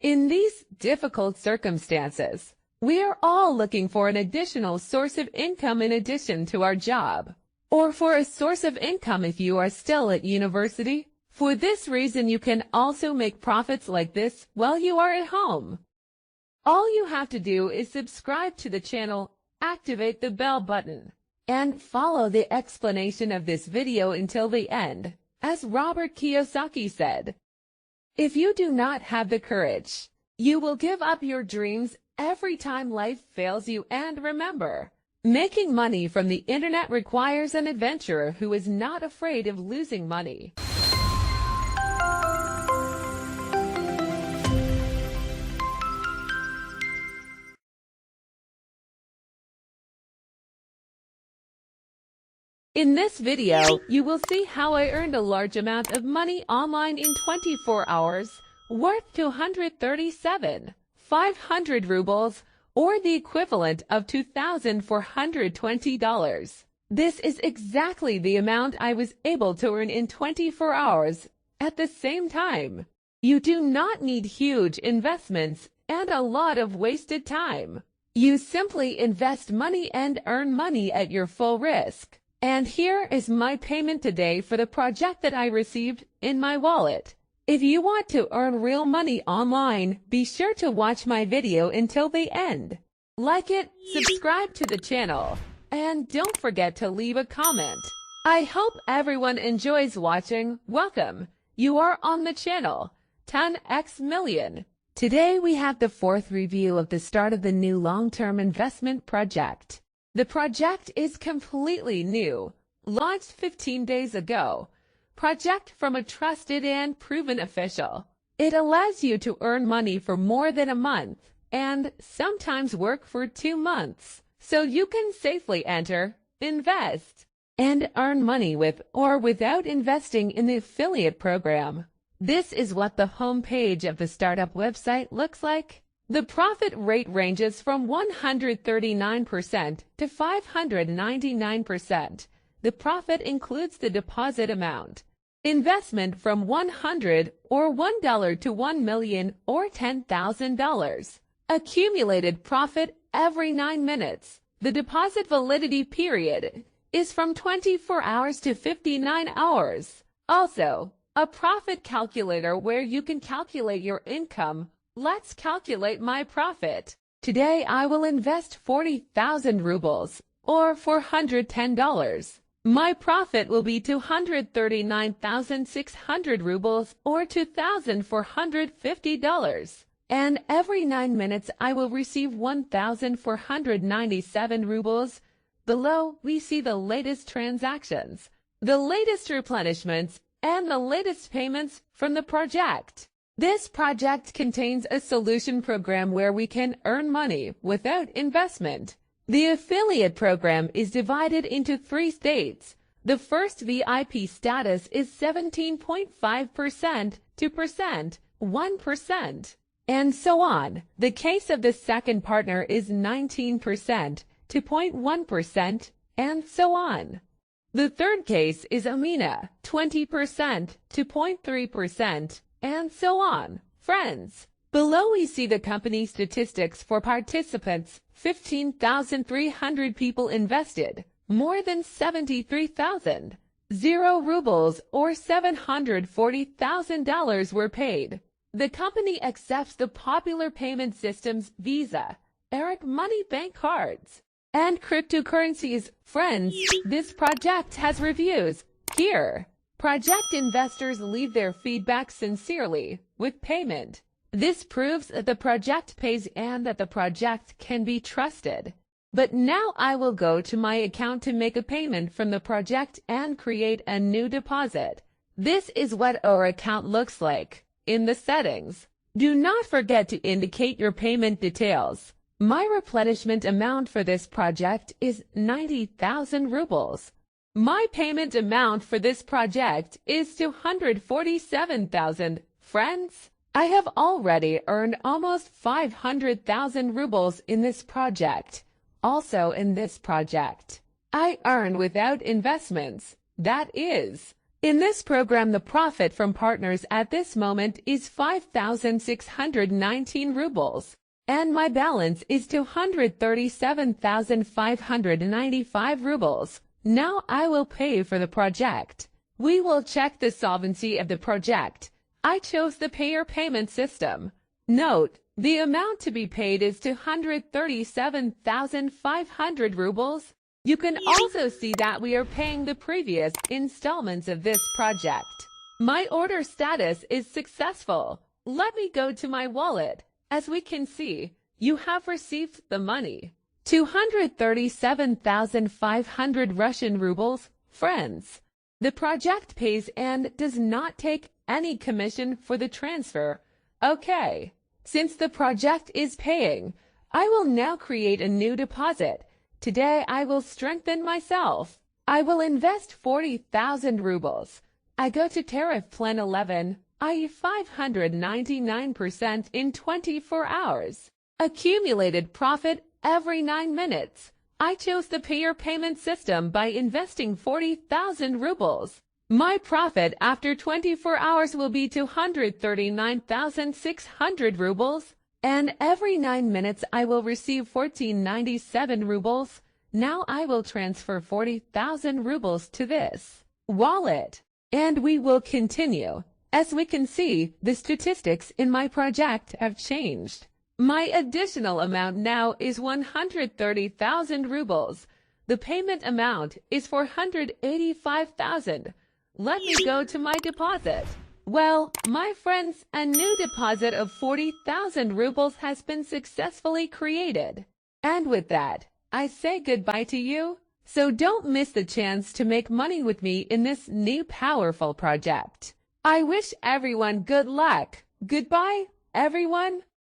In these difficult circumstances, we are all looking for an additional source of income in addition to our job, or for a source of income if you are still at university. For this reason, you can also make profits like this while you are at home. All you have to do is subscribe to the channel, activate the bell button, and follow the explanation of this video until the end. As Robert Kiyosaki said, if you do not have the courage, you will give up your dreams every time life fails you. And remember, making money from the internet requires an adventurer who is not afraid of losing money. In this video, you will see how I earned a large amount of money online in 24 hours, worth 237,500 rubles, or the equivalent of $2,420. This is exactly the amount I was able to earn in 24 hours. At the same time, you do not need huge investments and a lot of wasted time. You simply invest money and earn money at your full risk. And here is my payment today for the project that I received in my wallet. If you want to earn real money online, be sure to watch my video until the end. Like it, subscribe to the channel, and don't forget to leave a comment. I hope everyone enjoys watching. Welcome. You are on the channel 10x-million. Today we have the fourth review of the start of the new long-term investment project. The project is completely new, launched 15 days ago. Project from a trusted and proven official. It allows you to earn money for more than a month and sometimes work for 2 months, so you can safely enter, invest, and earn money with or without investing in the affiliate program. This is what the home page of the startup website looks like. The profit rate ranges from 139% to 599%. The profit includes the deposit amount. Investment from $100 or $1 to $1 million or $10,000. Accumulated profit every 9 minutes. The deposit validity period is from 24 hours to 59 hours. Also, a profit calculator where you can calculate your income. Let's calculate my profit. Today I will invest 40,000 rubles, or $410. My profit will be 239,600 rubles, or $2,450. And every 9 minutes I will receive 1,497 rubles. Below we see the latest transactions, the latest replenishments, and the latest payments from the project. This project contains a solution program where we can earn money without investment. The affiliate program is divided into 3 states. The first VIP status is 17.5% to 1%, and so on. The case of the second partner is 19% to 0.1%, and so on. The third case is Amina, 20% to 0.3%. And so on. Friends, below we see the company statistics for participants. 15,300 people invested, more than 73,000. 0 rubles or $740,000 were paid. The company accepts the popular payment systems Visa, Eric Money Bank cards, and cryptocurrencies. Friends, this project has reviews. Here, project investors leave their feedback sincerely, with payment. This proves that the project pays and that the project can be trusted. But now I will go to my account to make a payment from the project and create a new deposit. This is what our account looks like. In the settings, do not forget to indicate your payment details. My replenishment amount for this project is 90,000 rubles. My payment amount for this project is 247,000. Friends, I have already earned almost 500,000 rubles in this project. Also in this project, I earn without investments. That is, In this program, the profit from partners at this moment is 5,619 rubles, and my balance is 237,595 rubles. Now I will pay for the project. We will check the solvency of the project. I chose the payer payment system. Note, the amount to be paid is 237,500 rubles. You can also see that we are paying the previous installments of this project. My order status is successful. Let me go to my wallet. As we can see, you have received the money. 237,500 Russian rubles, friends. The project pays and does not take any commission for the transfer. Okay. Since the project is paying, I will now create a new deposit. Today I will strengthen myself. I will invest 40,000 rubles. I go to tariff plan 11, i.e. 599% in 24 hours. Accumulated profit every 9 minutes. I chose the payer payment system by investing 40,000 rubles. My profit after 24 hours will be 239,600 rubles. And every 9 minutes I will receive 1497 rubles. Now I will transfer 40,000 rubles to this wallet. And we will continue. As we can see, the statistics in my project have changed. My additional amount now is 130,000 rubles. The payment amount is 485,000. Let me go to my deposit. Well, my friends, a new deposit of 40,000 rubles has been successfully created. And with that, I say goodbye to you. So don't miss the chance to make money with me in this new powerful project. I wish everyone good luck. Goodbye, everyone.